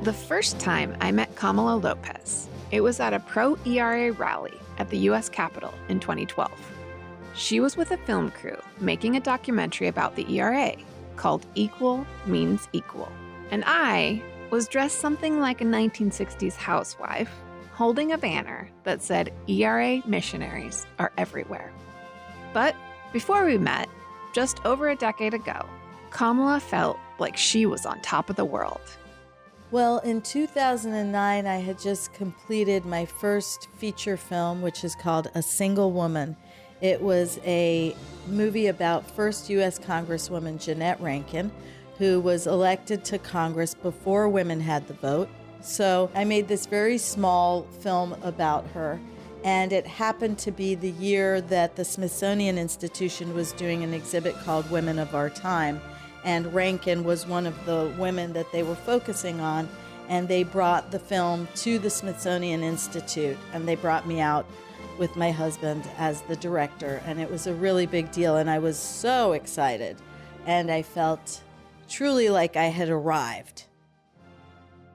The first time I met Kamala Lopez, it was at a pro-ERA rally at the U.S. Capitol in 2012. She was with a film crew making a documentary about the ERA called Equal Means Equal. And I was dressed something like a 1960s housewife, holding a banner that said ERA missionaries are everywhere. But before we met, just over a decade ago, Kamala felt like she was on top of the world. Well, in 2009, I had just completed my first feature film, which is called A Single Woman. It was a movie about first U.S. Congresswoman Jeannette Rankin, who was elected to Congress before women had the vote. So I made this very small film about her, and it happened to be the year that the Smithsonian Institution was doing an exhibit called Women of Our Time, and Rankin was one of the women that they were focusing on, and they brought the film to the Smithsonian Institute, and they brought me out with my husband as the director, and it was a really big deal, and I was so excited, and I felt truly like I had arrived.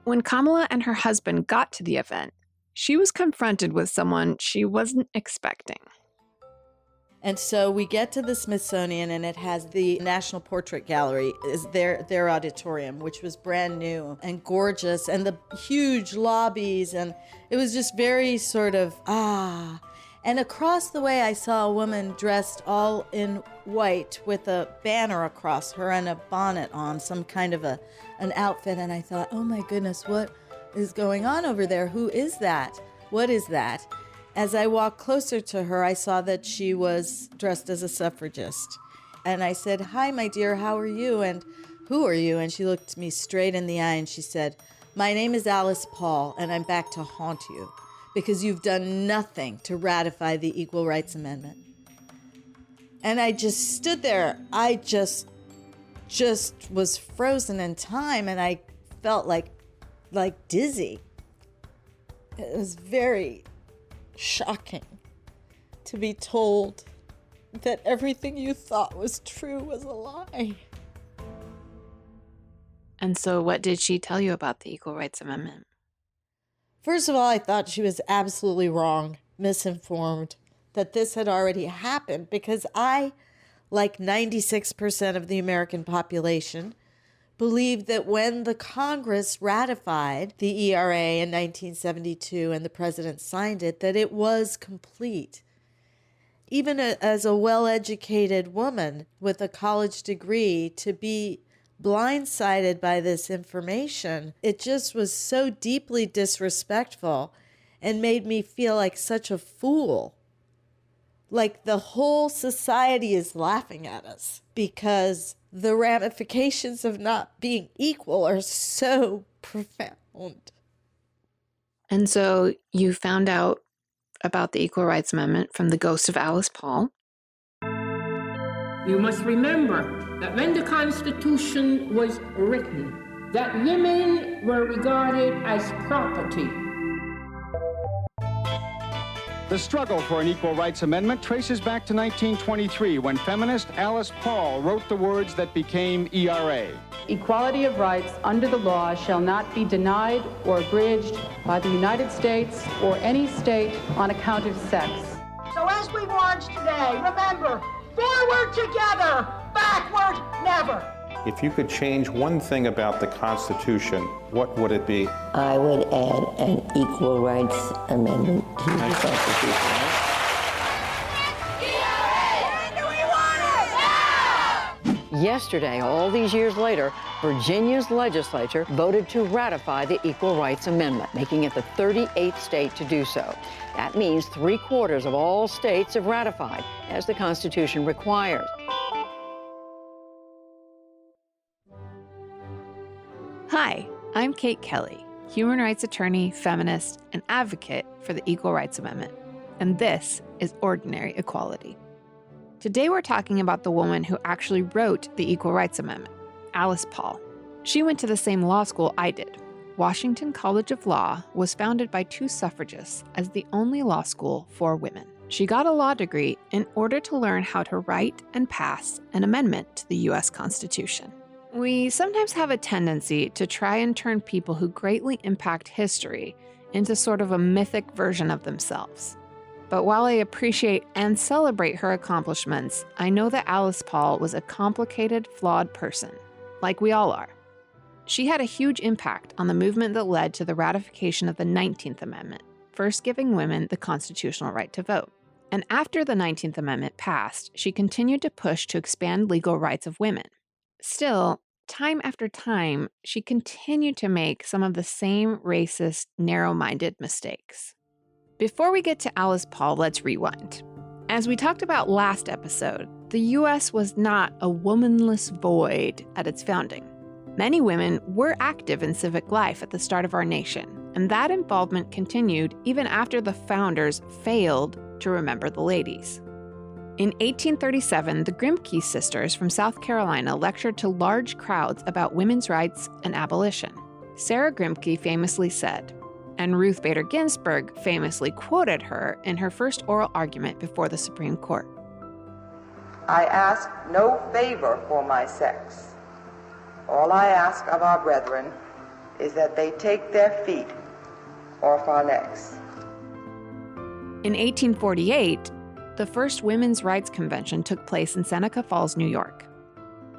When Kamala and her husband got to the event, she was confronted with someone she wasn't expecting. And so we get to the Smithsonian, and it has the National Portrait Gallery, is their auditorium, which was brand new and gorgeous, and the huge lobbies, and it was just very sort of, And across the way, I saw a woman dressed all in white with a banner across her and a bonnet on, some kind of an outfit, and I thought, oh my goodness, what is going on over there? Who is that? What is that? As I walked closer to her, I saw that she was dressed as a suffragist. And I said, hi, my dear, how are you? And who are you? And she looked me straight in the eye and she said, my name is Alice Paul, and I'm back to haunt you because you've done nothing to ratify the Equal Rights Amendment. And I just stood there. I just was frozen in time, and I felt like dizzy. It was very shocking to be told that everything you thought was true was a lie. And so what did she tell you about the Equal Rights Amendment? First of all, I thought she was absolutely wrong, misinformed, that this had already happened, because I, like 96% of the American population, believed that when the Congress ratified the ERA in 1972 and the president signed it, that it was complete. Even as a well-educated woman with a college degree, to be blindsided by this information, it just was so deeply disrespectful and made me feel like such a fool. Like the whole society is laughing at us because the ramifications of not being equal are so profound. And so you found out about the Equal Rights Amendment from the ghost of Alice Paul. You must remember that when the Constitution was written, that women were regarded as property. The struggle for an Equal Rights Amendment traces back to 1923, when feminist Alice Paul wrote the words that became ERA. Equality of rights under the law shall not be denied or abridged by the United States or any state on account of sex. So as we march today, remember, forward together, backward never. If you could change one thing about the Constitution, what would it be? I would add an Equal Rights Amendment to the Constitution. Yesterday, all these years later, Virginia's legislature voted to ratify the Equal Rights Amendment, making it the 38th state to do so. That means 3/4 of all states have ratified, as the Constitution requires. Hi, I'm Kate Kelly, human rights attorney, feminist, and advocate for the Equal Rights Amendment. And this is Ordinary Equality. Today we're talking about the woman who actually wrote the Equal Rights Amendment, Alice Paul. She went to the same law school I did. Washington College of Law was founded by 2 suffragists as the only law school for women. She got a law degree in order to learn how to write and pass an amendment to the U.S. Constitution. We sometimes have a tendency to try and turn people who greatly impact history into sort of a mythic version of themselves. But while I appreciate and celebrate her accomplishments, I know that Alice Paul was a complicated, flawed person, like we all are. She had a huge impact on the movement that led to the ratification of the 19th Amendment, first giving women the constitutional right to vote. And after the 19th Amendment passed, she continued to push to expand legal rights of women. Still, time after time, she continued to make some of the same racist, narrow-minded mistakes. Before we get to Alice Paul, let's rewind. As we talked about last episode, the U.S. was not a womanless void at its founding. Many women were active in civic life at the start of our nation, and that involvement continued even after the founders failed to remember the ladies. In 1837, the Grimke sisters from South Carolina lectured to large crowds about women's rights and abolition. Sarah Grimke famously said, and Ruth Bader Ginsburg famously quoted her in her first oral argument before the Supreme Court. I ask no favor for my sex. All I ask of our brethren is that they take their feet off our necks. In 1848, the first Women's Rights Convention took place in Seneca Falls, New York.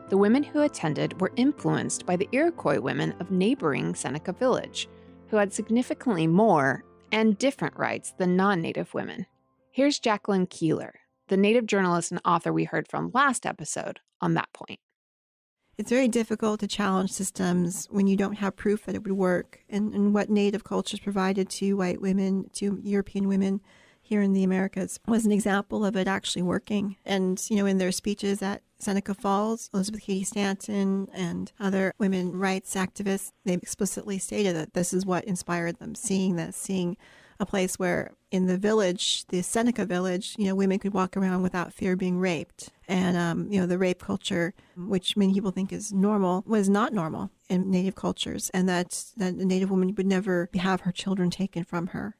The women who attended were influenced by the Iroquois women of neighboring Seneca Village, who had significantly more and different rights than non-Native women. Here's Jacqueline Keeler, the Native journalist and author we heard from last episode, on that point. It's very difficult to challenge systems when you don't have proof that it would work. And what Native cultures provided to white women, to European women here in the Americas, was an example of it actually working. And, in their speeches at Seneca Falls, Elizabeth Cady Stanton and other women rights activists, they explicitly stated that this is what inspired them, seeing a place where in the village, the Seneca village, women could walk around without fear of being raped. And, the rape culture, which many people think is normal, was not normal in Native cultures, and that a Native woman would never have her children taken from her.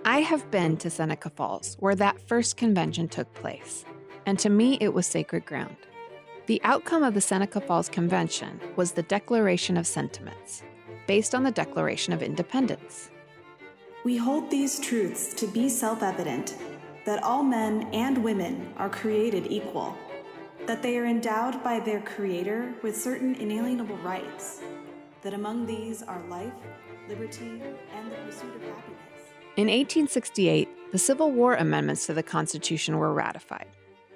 I have been to Seneca Falls, where that first convention took place, and to me it was sacred ground. The outcome of the Seneca Falls Convention was the Declaration of Sentiments, based on the Declaration of Independence. We hold these truths to be self-evident, that all men and women are created equal, that they are endowed by their Creator with certain inalienable rights, that among these are life, liberty, and the pursuit of happiness. In 1868, the Civil War amendments to the Constitution were ratified.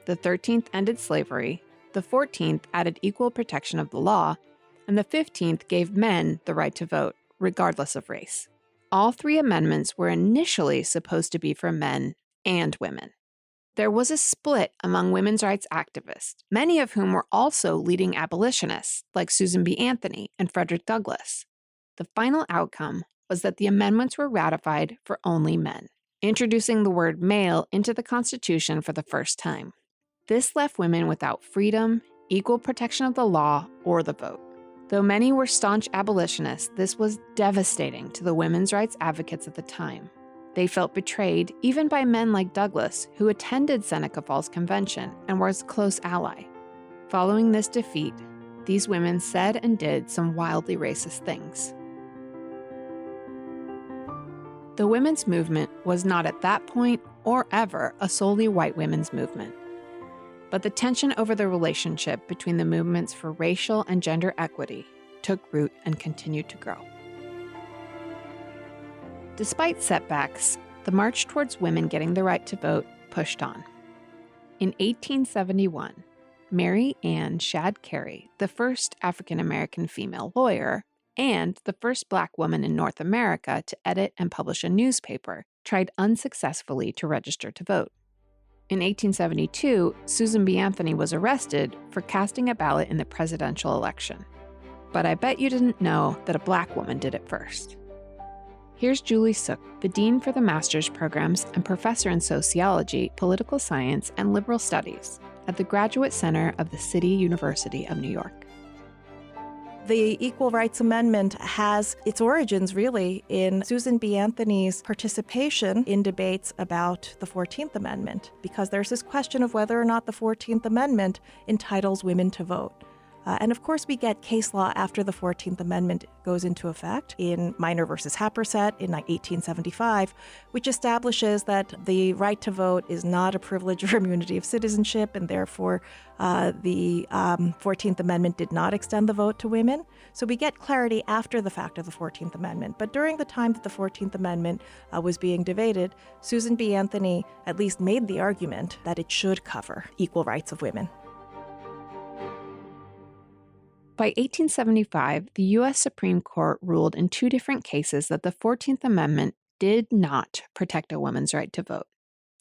The 13th ended slavery, the 14th added equal protection of the law, and the 15th gave men the right to vote, regardless of race. All three amendments were initially supposed to be for men and women. There was a split among women's rights activists, many of whom were also leading abolitionists, like Susan B. Anthony and Frederick Douglass. The final outcome was that the amendments were ratified for only men, introducing the word male into the Constitution for the first time. This left women without freedom, equal protection of the law, or the vote. Though many were staunch abolitionists, this was devastating to the women's rights advocates at the time. They felt betrayed even by men like Douglass, who attended Seneca Falls Convention and was a close ally. Following this defeat, these women said and did some wildly racist things. The women's movement was not at that point or ever a solely white women's movement. But the tension over the relationship between the movements for racial and gender equity took root and continued to grow. Despite setbacks, the march towards women getting the right to vote pushed on. In 1871, Mary Ann Shadd Cary, the first African-American female lawyer and the first Black woman in North America to edit and publish a newspaper, tried unsuccessfully to register to vote. In 1872, Susan B. Anthony was arrested for casting a ballot in the presidential election. But I bet you didn't know that a Black woman did it first. Here's Julie Sook, the Dean for the Master's Programs and Professor in Sociology, Political Science, and Liberal Studies at the Graduate Center of the City University of New York. The Equal Rights Amendment has its origins, really, in Susan B. Anthony's participation in debates about the 14th Amendment, because there's this question of whether or not the 14th Amendment entitles women to vote. And of course, we get case law after the 14th Amendment goes into effect in Minor versus Happersett in 1875, which establishes that the right to vote is not a privilege or immunity of citizenship, and therefore the 14th Amendment did not extend the vote to women. So we get clarity after the fact of the 14th Amendment. But during the time that the 14th Amendment was being debated, Susan B. Anthony at least made the argument that it should cover equal rights of women. By 1875, the U.S. Supreme Court ruled in 2 different cases that the 14th Amendment did not protect a woman's right to vote.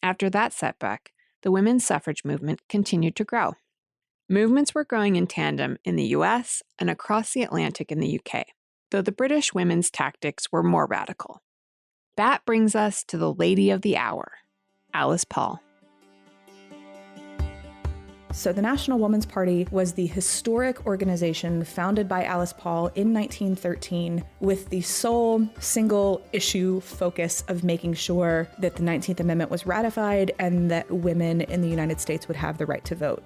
After that setback, the women's suffrage movement continued to grow. Movements were growing in tandem in the U.S. and across the Atlantic in the U.K., though the British women's tactics were more radical. That brings us to the lady of the hour, Alice Paul. So the National Woman's Party was the historic organization founded by Alice Paul in 1913 with the sole single issue focus of making sure that the 19th Amendment was ratified and that women in the United States would have the right to vote.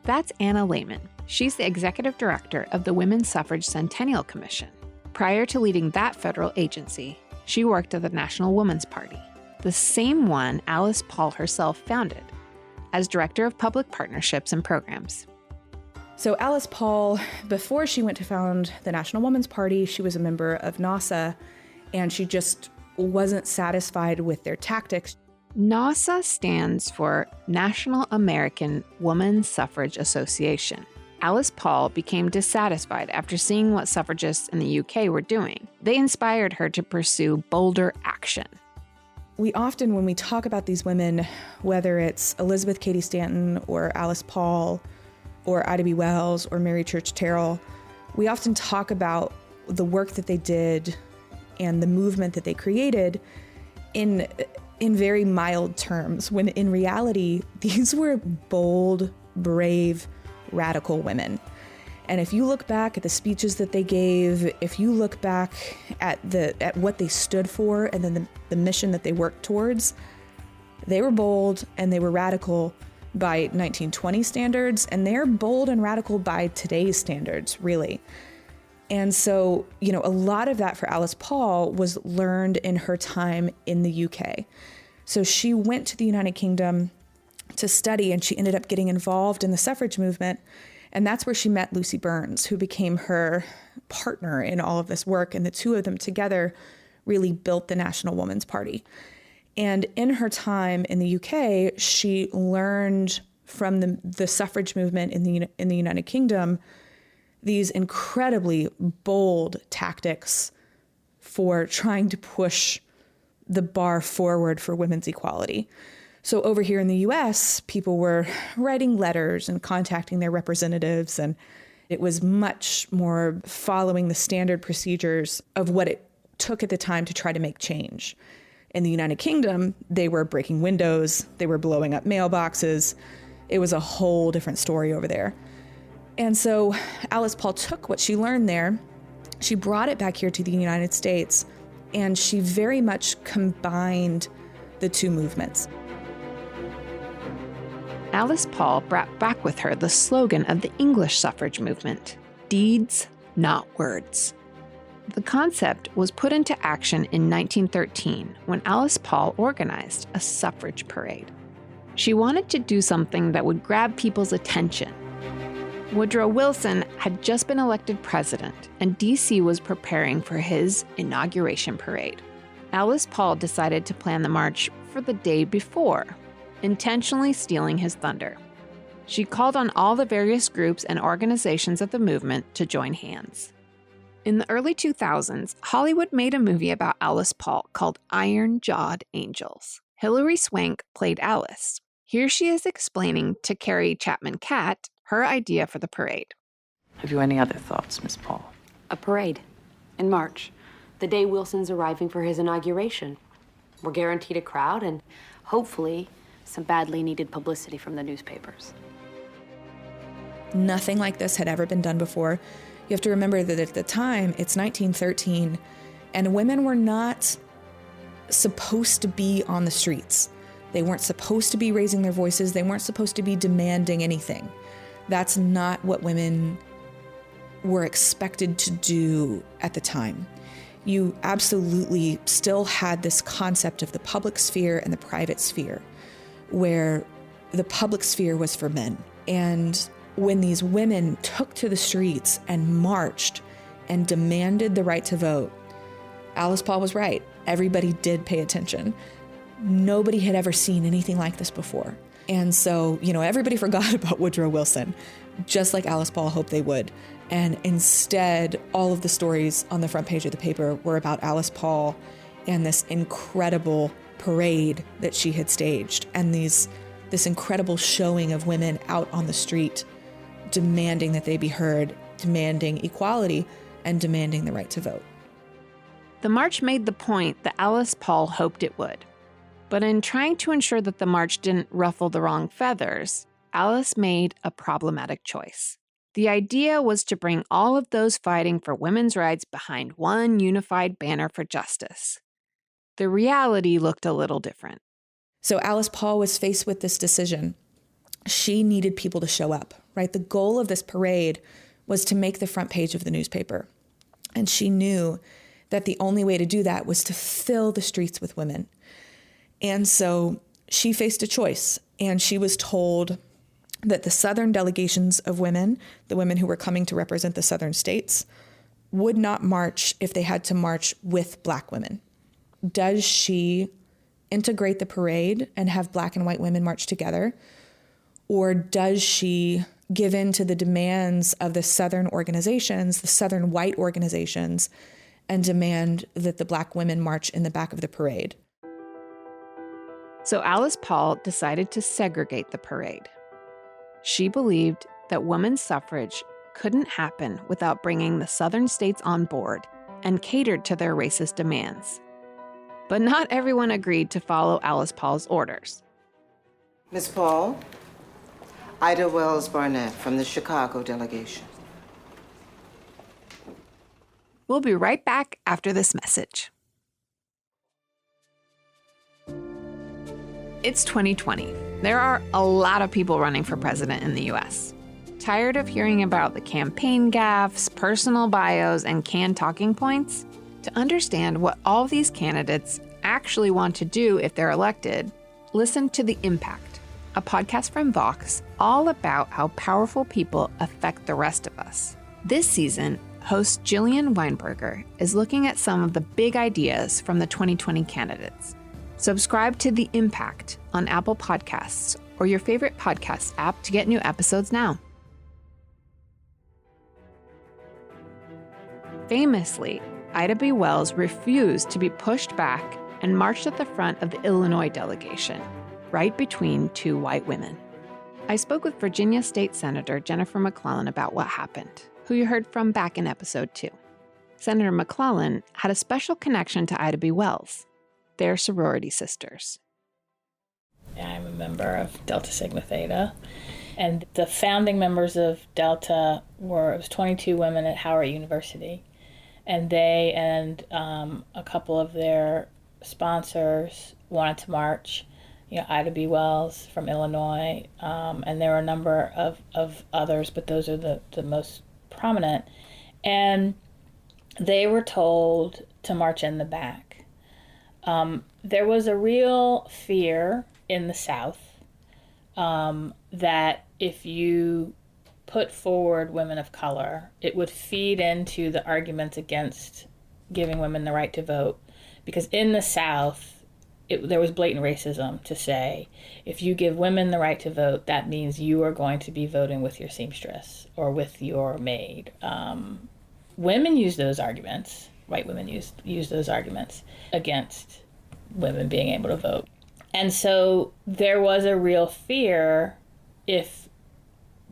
That's Anna Lehman. She's the executive director of the Women's Suffrage Centennial Commission. Prior to leading that federal agency, she worked at the National Woman's Party, the same one Alice Paul herself founded, as Director of Public Partnerships and Programs. So Alice Paul, before she went to found the National Woman's Party, she was a member of NASA, and she just wasn't satisfied with their tactics. NASA stands for National American Woman Suffrage Association. Alice Paul became dissatisfied after seeing what suffragists in the UK were doing. They inspired her to pursue bolder action. We often, when we talk about these women, whether it's Elizabeth Cady Stanton or Alice Paul or Ida B. Wells or Mary Church Terrell, we often talk about the work that they did and the movement that they created in very mild terms, when in reality, these were bold, brave, radical women. And if you look back at the speeches that they gave, if you look back at what they stood for and then the mission that they worked towards, they were bold and they were radical by 1920 standards, and they're bold and radical by today's standards, really. And so, a lot of that for Alice Paul was learned in her time in the UK. So she went to the United Kingdom to study, and she ended up getting involved in the suffrage movement. And that's where she met Lucy Burns, who became her partner in all of this work. And the two of them together really built the National Woman's Party. And in her time in the UK, she learned from the suffrage movement in the United Kingdom these incredibly bold tactics for trying to push the bar forward for women's equality. So over here in the US, people were writing letters and contacting their representatives, and it was much more following the standard procedures of what it took at the time to try to make change. In the United Kingdom, they were breaking windows, they were blowing up mailboxes. It was a whole different story over there. And so Alice Paul took what she learned there, she brought it back here to the United States, and she very much combined the two movements. Alice Paul brought back with her the slogan of the English suffrage movement, "Deeds, not words." The concept was put into action in 1913 when Alice Paul organized a suffrage parade. She wanted to do something that would grab people's attention. Woodrow Wilson had just been elected president, and D.C. was preparing for his inauguration parade. Alice Paul decided to plan the march for the day before, intentionally stealing his thunder. She called on all the various groups and organizations of the movement to join hands. In the early 2000s, Hollywood made a movie about Alice Paul called Iron-Jawed Angels. Hilary Swank played Alice. Here she is explaining to Carrie Chapman Catt her idea for the parade. Have you any other thoughts, Miss Paul? A parade in March, the day Wilson's arriving for his inauguration. We're guaranteed a crowd and hopefully some badly needed publicity from the newspapers. Nothing like this had ever been done before. You have to remember that at the time, it's 1913, and women were not supposed to be on the streets. They weren't supposed to be raising their voices. They weren't supposed to be demanding anything. That's not what women were expected to do at the time. You absolutely still had this concept of the public sphere and the private sphere, where the public sphere was for men. And when these women took to the streets and marched and demanded the right to vote, Alice Paul was right. Everybody did pay attention. Nobody had ever seen anything like this before. And so, everybody forgot about Woodrow Wilson, just like Alice Paul hoped they would. And instead, all of the stories on the front page of the paper were about Alice Paul and this incredible parade that she had staged, and this incredible showing of women out on the street demanding that they be heard, demanding equality, and demanding the right to vote. The march made the point that Alice Paul hoped it would. But in trying to ensure that the march didn't ruffle the wrong feathers, Alice made a problematic choice. The idea was to bring all of those fighting for women's rights behind one unified banner for justice. The reality looked a little different. So Alice Paul was faced with this decision. She needed people to show up, right? The goal of this parade was to make the front page of the newspaper. And she knew that the only way to do that was to fill the streets with women. And so she faced a choice, and she was told that the Southern delegations of women, the women who were coming to represent the Southern states, would not march if they had to march with Black women. Does she integrate the parade and have Black and white women march together? Or does she give in to the demands of the Southern organizations, the Southern white organizations, and demand that the Black women march in the back of the parade? So Alice Paul decided to segregate the parade. She believed that women's suffrage couldn't happen without bringing the Southern states on board and catered to their racist demands. But not everyone agreed to follow Alice Paul's orders. Ms. Paul, Ida Wells Barnett from the Chicago delegation. We'll be right back after this message. It's 2020. There are a lot of people running for president in the U.S. Tired of hearing about the campaign gaffes, personal bios, and canned talking points? To understand what all these candidates actually want to do if they're elected, listen to The Impact, a podcast from Vox all about how powerful people affect the rest of us. This season, host Jillian Weinberger is looking at some of the big ideas from the 2020 candidates. Subscribe to The Impact on Apple Podcasts or your favorite podcast app to get new episodes now. Famously, Ida B. Wells refused to be pushed back and marched at the front of the Illinois delegation, right between two white women. I spoke with Virginia State Senator Jennifer McClellan about what happened, who you heard from back in episode 2. Senator McClellan had a special connection to Ida B. Wells. They're sorority sisters. I'm a member of Delta Sigma Theta, and the founding members of Delta it was 22 women at Howard University, and they and a couple of their sponsors wanted to march. Ida B. Wells from Illinois, and there were a number of others, but those are the most prominent. And they were told to march in the back. There was a real fear in the South that if you put forward women of color, it would feed into the arguments against giving women the right to vote. Because in the South, there was blatant racism to say, if you give women the right to vote, that means you are going to be voting with your seamstress or with your maid. Women use those arguments, white women use those arguments against women being able to vote. And so there was a real fear, if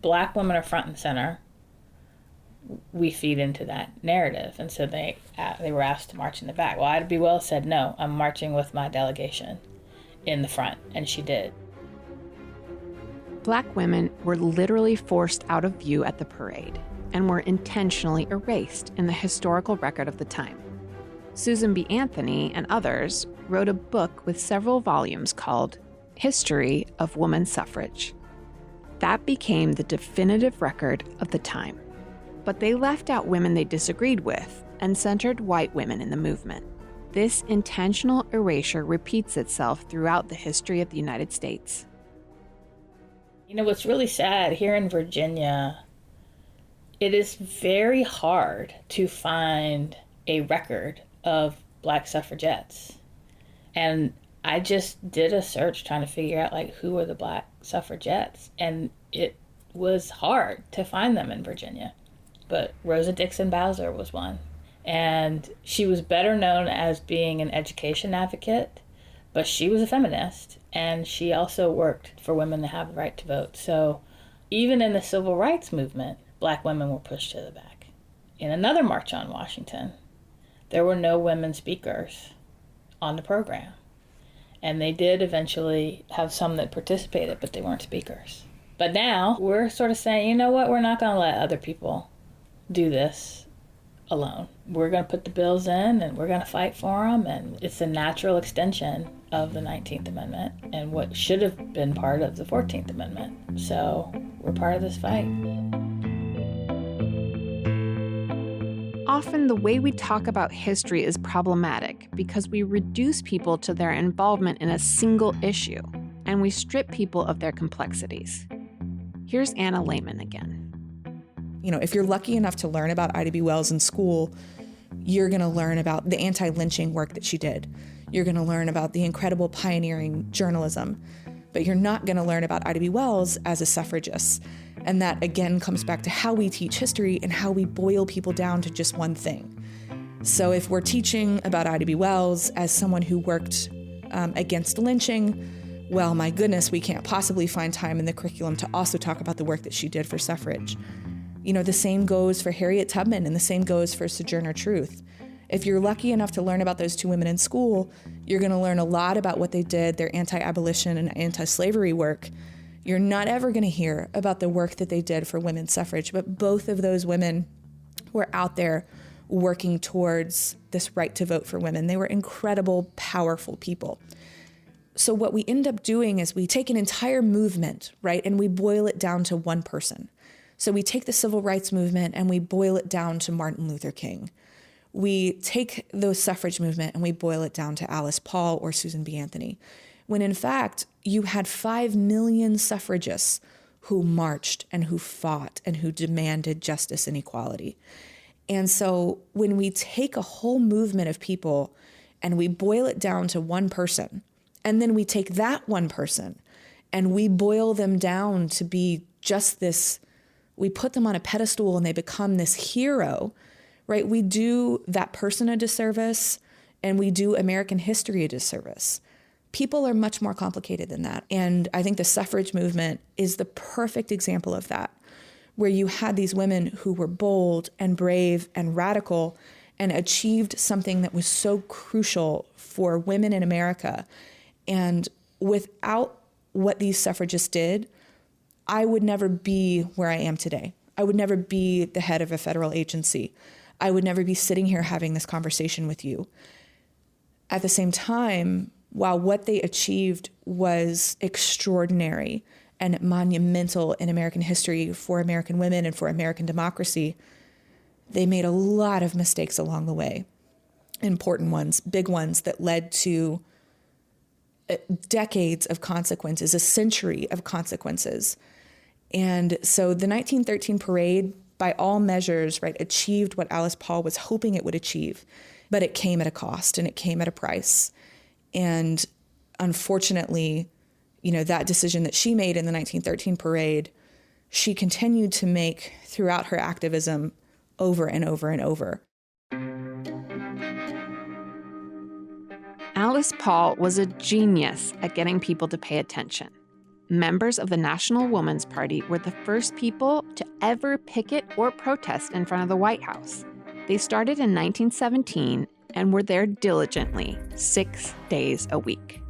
Black women are front and center, we feed into that narrative. And so they were asked to march in the back. Well, Ida B. Wells said, no, I'm marching with my delegation in the front, and she did. Black women were literally forced out of view at the parade. and were intentionally erased in the historical record of the time. Susan B. Anthony and others wrote a book with several volumes called History of Women's Suffrage. That became the definitive record of the time. But they left out women they disagreed with and centered white women in the movement. This intentional erasure repeats itself throughout the history of the United States. You know, what's really sad here in Virginia, it is very hard to find a record of Black suffragettes. And I just did a search trying to figure out, like, who were the Black suffragettes, and it was hard to find them in Virginia. But Rosa Dixon Bowser was one. And she was better known as being an education advocate, but she was a feminist, and she also worked for women to have the right to vote. So even in the civil rights movement, Black women were pushed to the back. In another March on Washington, there were no women speakers on the program. And they did eventually have some that participated, but they weren't speakers. But now we're sort of saying, you know what, we're not going to let other people do this alone. We're going to put the bills in and we're going to fight for them. And it's a natural extension of the 19th Amendment and what should have been part of the 14th Amendment. So we're part of this fight. Often the way we talk about history is problematic because we reduce people to their involvement in a single issue, and we strip people of their complexities. Here's Anna Lehman again. You know, if you're lucky enough to learn about Ida B. Wells in school, you're going to learn about the anti-lynching work that she did. You're going to learn about the incredible pioneering journalism, but you're not going to learn about Ida B. Wells as a suffragist. And that, again, comes back to how we teach history and how we boil people down to just one thing. So if we're teaching about Ida B. Wells as someone who worked against lynching, well, my goodness, we can't possibly find time in the curriculum to also talk about the work that she did for suffrage. You know, the same goes for Harriet Tubman, and the same goes for Sojourner Truth. If you're lucky enough to learn about those two women in school, you're going to learn a lot about what they did, their anti-abolition and anti-slavery work. You're not ever going to hear about the work that they did for women's suffrage, but both of those women were out there working towards this right to vote for women. They were incredible, powerful people. So what we end up doing is we take an entire movement, right, and we boil it down to one person. So we take the civil rights movement and we boil it down to Martin Luther King. We take the suffrage movement and we boil it down to Alice Paul or Susan B. Anthony, when in fact you had 5 million suffragists who marched and who fought and who demanded justice and equality. And so when we take a whole movement of people and we boil it down to one person, and then we take that one person and we boil them down to be just this, we put them on a pedestal and they become this hero, right? We do that person a disservice and we do American history a disservice. People are much more complicated than that. And I think the suffrage movement is the perfect example of that, where you had these women who were bold and brave and radical and achieved something that was so crucial for women in America. And without what these suffragists did, I would never be where I am today. I would never be the head of a federal agency. I would never be sitting here having this conversation with you. At the same time, while what they achieved was extraordinary and monumental in American history for American women and for American democracy, they made a lot of mistakes along the way. Important ones, big ones that led to decades of consequences, a century of consequences. And so the 1913 parade, by all measures, right, achieved what Alice Paul was hoping it would achieve, but it came at a cost and it came at a price. And unfortunately, you know, that decision that she made in the 1913 parade, she continued to make throughout her activism over and over and over. Alice Paul was a genius at getting people to pay attention. Members of the National Woman's Party were the first people to ever picket or protest in front of the White House. They started in 1917 and were there diligently 6 days a week.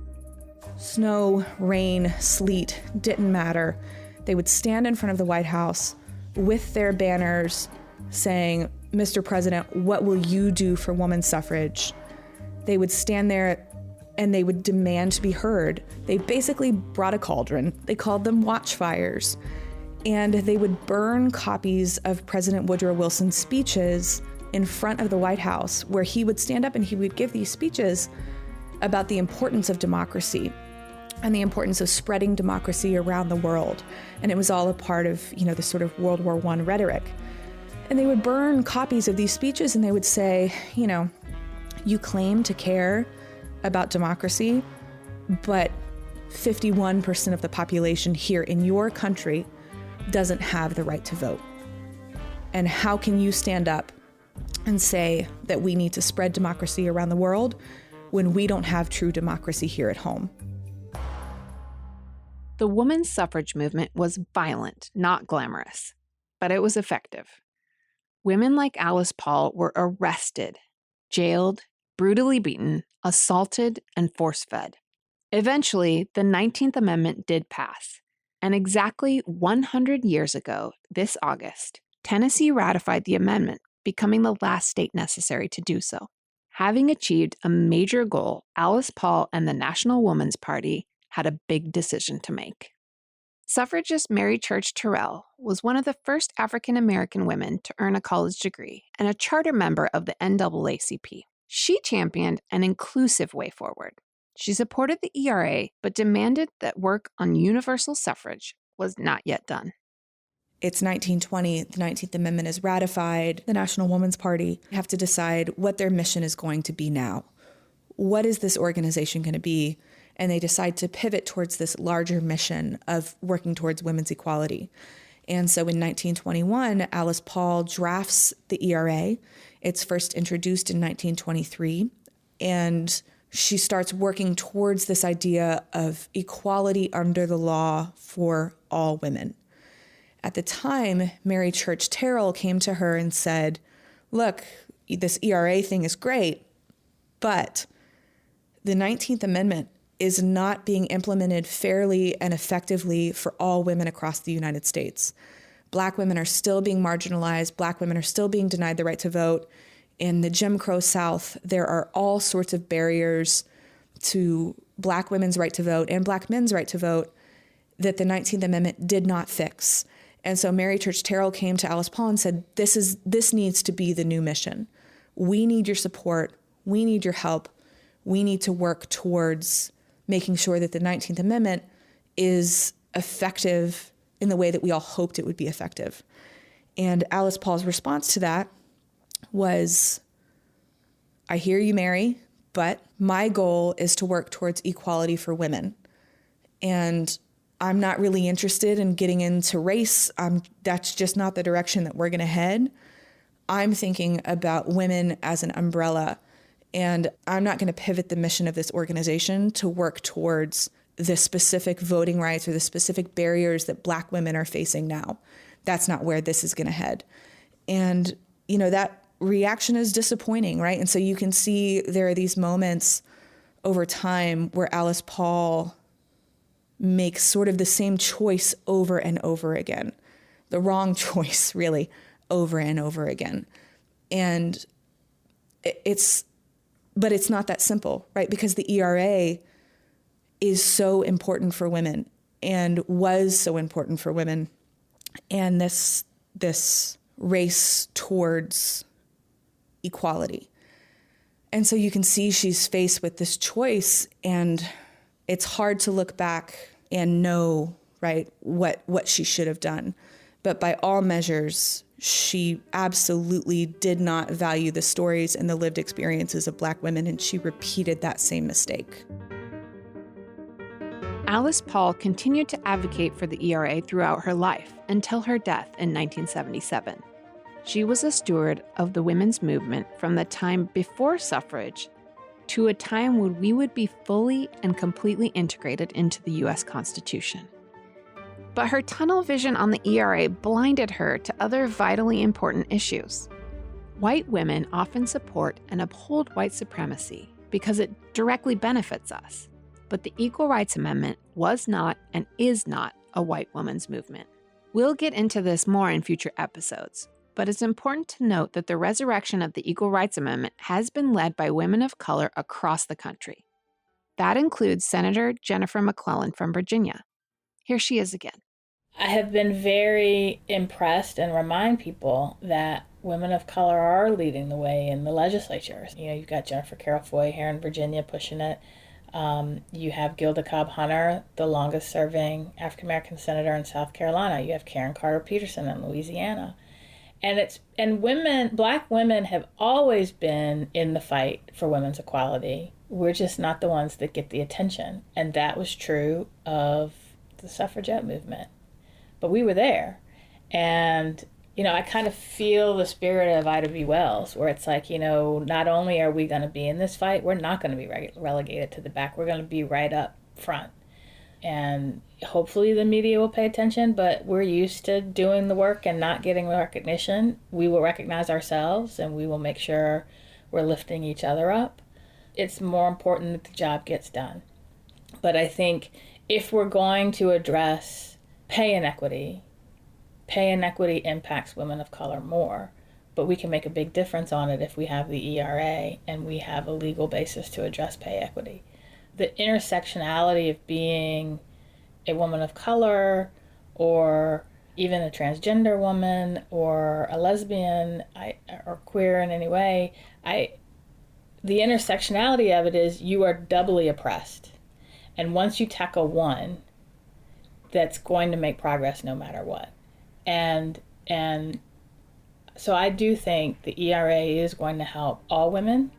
Snow, rain, sleet, didn't matter. They would stand in front of the White House with their banners saying, "Mr. President, what will you do for women's suffrage?" They would stand there and they would demand to be heard. They basically brought a cauldron. They called them watchfires. And they would burn copies of President Woodrow Wilson's speeches in front of the White House, where he would stand up and he would give these speeches about the importance of democracy and the importance of spreading democracy around the world. And it was all a part of, the sort of World War I rhetoric. And they would burn copies of these speeches and they would say, you claim to care about democracy, but 51% of the population here in your country doesn't have the right to vote. And how can you stand up and say that we need to spread democracy around the world when we don't have true democracy here at home? The women's suffrage movement was violent, not glamorous, but it was effective. Women like Alice Paul were arrested, jailed, brutally beaten, assaulted, and force-fed. Eventually, the 19th Amendment did pass, and exactly 100 years ago, this August, Tennessee ratified the amendment, becoming the last state necessary to do so. Having achieved a major goal, Alice Paul and the National Woman's Party had a big decision to make. Suffragist Mary Church Terrell was one of the first African American women to earn a college degree and a charter member of the NAACP. She championed an inclusive way forward. She supported the ERA, but demanded that work on universal suffrage was not yet done. It's 1920, the 19th Amendment is ratified. The National Woman's Party have to decide what their mission is going to be now. What is this organization going to be? And they decide to pivot towards this larger mission of working towards women's equality. And so in 1921, Alice Paul drafts the ERA. It's first introduced in 1923, and she starts working towards this idea of equality under the law for all women. At the time, Mary Church Terrell came to her and said, look, this ERA thing is great, but the 19th Amendment is not being implemented fairly and effectively for all women across the United States. Black women are still being marginalized. Black women are still being denied the right to vote. In the Jim Crow South, there are all sorts of barriers to Black women's right to vote and Black men's right to vote that the 19th Amendment did not fix. And so Mary Church Terrell came to Alice Paul and said, this needs to be the new mission. We need your support. We need your help. We need to work towards making sure that the 19th Amendment is effective in the way that we all hoped it would be effective. And Alice Paul's response to that was, I hear you, Mary, but my goal is to work towards equality for women. And I'm not really interested in getting into race. That's just not the direction that we're going to head. I'm thinking about women as an umbrella, and I'm not going to pivot the mission of this organization to work towards the specific voting rights or the specific barriers that Black women are facing now. That's not where this is going to head. And, that reaction is disappointing, right? And so you can see there are these moments over time where Alice Paul makes sort of the same choice over and over again, the wrong choice, really, over and over again. And but it's not that simple, right? Because the ERA is so important for women and was so important for women. And this race towards equality. And so you can see she's faced with this choice, and it's hard to look back and know, right, what she should have done. But by all measures, she absolutely did not value the stories and the lived experiences of Black women, and she repeated that same mistake. Alice Paul continued to advocate for the ERA throughout her life until her death in 1977. She was a steward of the women's movement from the time before suffrage to a time when we would be fully and completely integrated into the U.S. Constitution. But her tunnel vision on the ERA blinded her to other vitally important issues. White women often support and uphold white supremacy because it directly benefits us. But the Equal Rights Amendment was not and is not a white women's movement. We'll get into this more in future episodes, but it's important to note that the resurrection of the Equal Rights Amendment has been led by women of color across the country. That includes Senator Jennifer McClellan from Virginia. Here she is again. I have been very impressed and remind people that women of color are leading the way in the legislature. You've got Jennifer Carroll Foy here in Virginia pushing it. You have Gilda Cobb Hunter, the longest serving African-American senator in South Carolina. You have Karen Carter Peterson in Louisiana. And Black women have always been in the fight for women's equality. We're just not the ones that get the attention. And that was true of the suffragette movement. But we were there. And, I kind of feel the spirit of Ida B. Wells, where it's like, not only are we going to be in this fight, we're not going to be relegated to the back. We're going to be right up front. And hopefully the media will pay attention, but we're used to doing the work and not getting recognition. We will recognize ourselves, and we will make sure we're lifting each other up. It's more important that the job gets done. But I think if we're going to address pay inequity impacts women of color more, but we can make a big difference on it if we have the ERA and we have a legal basis to address pay equity. The intersectionality of being a woman of color or even a transgender woman or a lesbian or queer in any way, the intersectionality of it is you are doubly oppressed. And once you tackle one, that's going to make progress no matter what. And so I do think the ERA is going to help all women.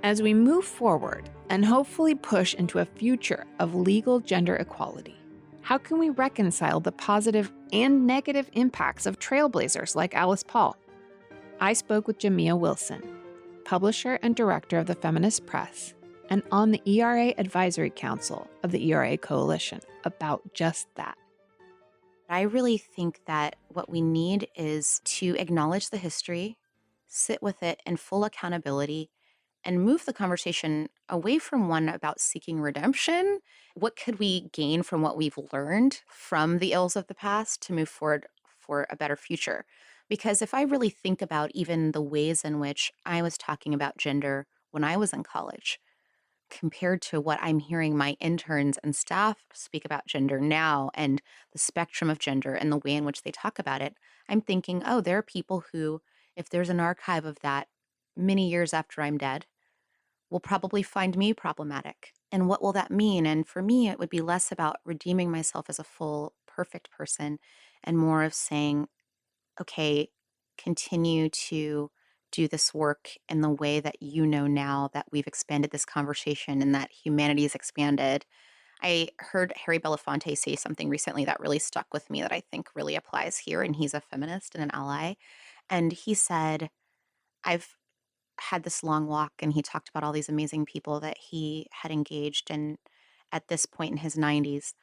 As we move forward and hopefully push into a future of legal gender equality, how can we reconcile the positive and negative impacts of trailblazers like Alice Paul? I spoke with Jamia Wilson, publisher and director of the Feminist Press, and on the ERA Advisory Council of the ERA Coalition, about just that. I really think that what we need is to acknowledge the history, sit with it in full accountability, and move the conversation away from one about seeking redemption. What could we gain from what we've learned from the ills of the past to move forward for a better future? Because if I really think about even the ways in which I was talking about gender when I was in college, compared to what I'm hearing my interns and staff speak about gender now and the spectrum of gender and the way in which they talk about it, I'm thinking, oh, there are people who, if there's an archive of that many years after I'm dead, will probably find me problematic. And what will that mean? And for me, it would be less about redeeming myself as a full, perfect person and more of saying, okay, continue to do this work in the way that now that we've expanded this conversation and that humanity has expanded. I heard Harry Belafonte say something recently that really stuck with me that I think really applies here, and he's a feminist and an ally. And he said, I've had this long walk, and he talked about all these amazing people that he had engaged, and at this point in his 90s,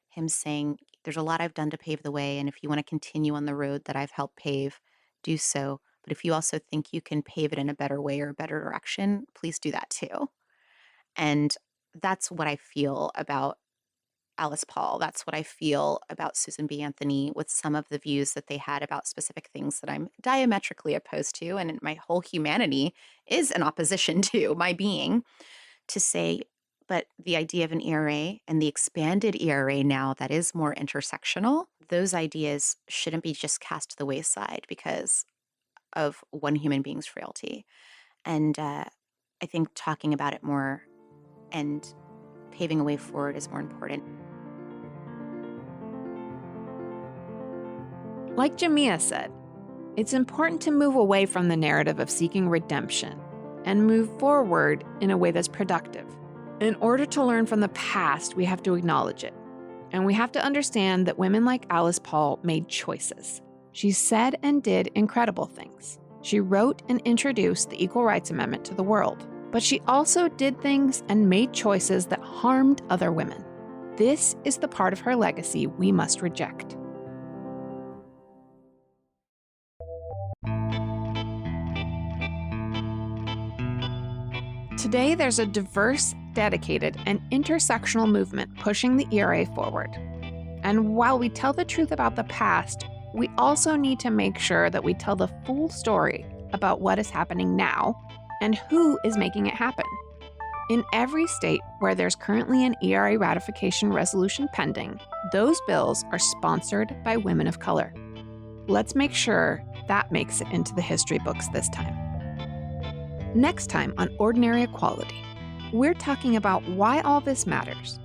him saying, there's a lot I've done to pave the way, and if you want to continue on the road that I've helped pave, do so. But if you also think you can pave it in a better way or a better direction, please do that too. And that's what I feel about Alice Paul. That's what I feel about Susan B. Anthony, with some of the views that they had about specific things that I'm diametrically opposed to, and my whole humanity is in opposition to my being, to say, but the idea of an ERA and the expanded ERA now that is more intersectional, those ideas shouldn't be just cast to the wayside because of one human being's frailty. And I think talking about it more and paving a way forward is more important. Like Jamia said, it's important to move away from the narrative of seeking redemption and move forward in a way that's productive. In order to learn from the past, we have to acknowledge it. And we have to understand that women like Alice Paul made choices. She said and did incredible things. She wrote and introduced the Equal Rights Amendment to the world. But she also did things and made choices that harmed other women. This is the part of her legacy we must reject. Today, there's a diverse, dedicated, and intersectional movement pushing the ERA forward. And while we tell the truth about the past, we also need to make sure that we tell the full story about what is happening now and who is making it happen. In every state where there's currently an ERA ratification resolution pending, those bills are sponsored by women of color. Let's make sure that makes it into the history books this time. Next time on Ordinary Equality, we're talking about why all this matters,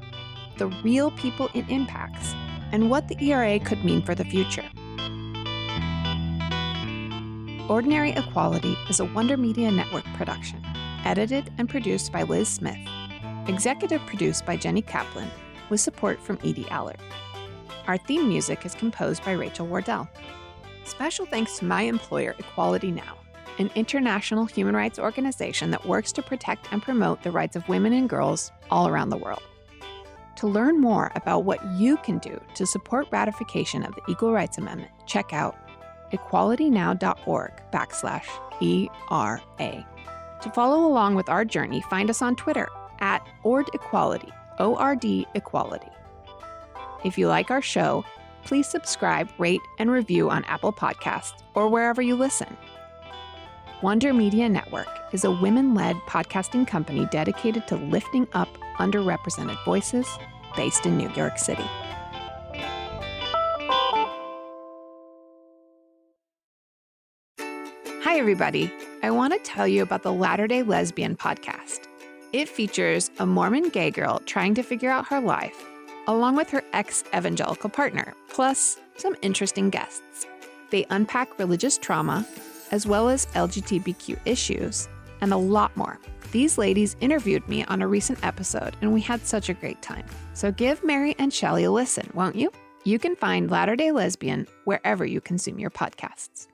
the real people it impacts, and what the ERA could mean for the future. Ordinary Equality is a Wonder Media Network production, edited and produced by Liz Smith, executive produced by Jenny Kaplan, with support from Edie Allard. Our theme music is composed by Rachel Wardell. Special thanks to my employer, Equality Now, an international human rights organization that works to protect and promote the rights of women and girls all around the world. To learn more about what you can do to support ratification of the Equal Rights Amendment, check out equalitynow.org/ERA. To follow along with our journey, find us on Twitter at OrdEquality, ORD Equality. If you like our show, please subscribe, rate, and review on Apple Podcasts or wherever you listen. Wonder Media Network is a women-led podcasting company dedicated to lifting up underrepresented voices based in New York City. Hi, everybody. I want to tell you about the Latter-day Lesbian podcast. It features a Mormon gay girl trying to figure out her life, along with her ex-evangelical partner, plus some interesting guests. They unpack religious trauma, as well as LGBTQ issues, and a lot more. These ladies interviewed me on a recent episode, and we had such a great time. So give Mary and Shelley a listen, won't you? You can find Latter-day Lesbian wherever you consume your podcasts.